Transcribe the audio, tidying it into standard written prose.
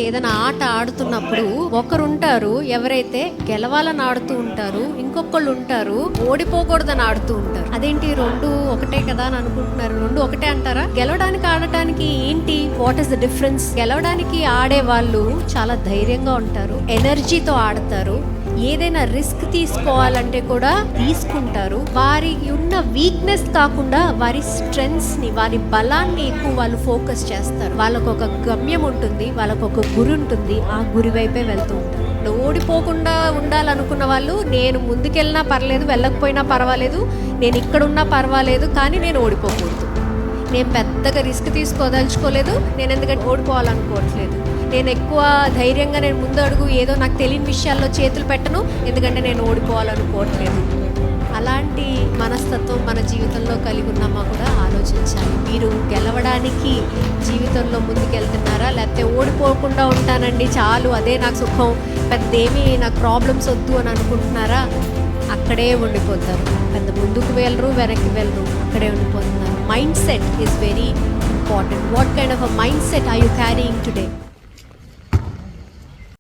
ఏదైనా ఆట ఆడుతున్నప్పుడు ఒకరుంటారు ఎవరైతే గెలవాలని ఆడుతూ ఉంటారు, ఇంకొకళ్ళు ఉంటారు ఓడిపోకూడదని ఆడుతూ ఉంటారు. అదేంటి రెండు ఒకటే కదా అని అనుకుంటున్నారు. రెండు ఒకటే అంటారా? గెలవడానికి ఆడటానికి ఏంటి, వాట్ ఈస్ ద డిఫరెన్స్? గెలవడానికి ఆడే వాళ్ళు చాలా ధైర్యంగా ఉంటారు, ఎనర్జీతో ఆడతారు, ఏదైనా రిస్క్ తీసుకోవాలంటే కూడా తీసుకుంటారు. వారికి ఉన్న వీక్నెస్ కాకుండా వారి స్ట్రెంగ్స్ ని, వారి బలాన్ని ఎక్కువ వాళ్ళు ఫోకస్ చేస్తారు. వాళ్ళకు ఒక గమ్యం ఉంటుంది, వాళ్ళకు ఒక గురి ఉంటుంది, ఆ గురి వైపే వెళ్తూ ఉంటారు. ఓడిపోకుండా ఉండాలనుకున్న వాళ్ళు, నేను ముందుకెళ్ళినా పర్లేదు, వెళ్ళకపోయినా పర్వాలేదు, నేను ఇక్కడున్నా పర్వాలేదు, కానీ నేను ఓడిపోకూడదు, నేను పెద్దగా రిస్క్ తీసుకోదలుచుకోలేదు, నేను ఎందుకంటే ఓడిపోవాలనుకోవట్లేదు, నేను ఎక్కువ ధైర్యంగా నేను ముందు అడుగు ఏదో నాకు తెలియని విషయాల్లో చేతులు పెట్టను, ఎందుకంటే నేను ఓడిపోవాలనుకోవట్లేదు. అలాంటి మనస్తత్వం మన జీవితంలో కలిగి ఉన్నామా కూడా ఆలోచించాలి. మీరు గెలవడానికి జీవితంలో ముందుకెళ్తున్నారా, లేకపోతే ఓడిపోకుండా ఉంటానండి చాలు, అదే నాకు సుఖం, పెద్దేమీ నాకు ప్రాబ్లమ్స్ వద్దు అని అనుకుంటున్నారా? అక్కడే ఉండిపోతారు. పెద్ద ముందుకు వెళ్ళరు, వెనక్కి వెళ్ళరు, అక్కడే ఉండిపోతున్నారు. Mind set is very important. What kind of a mindset are you carrying today?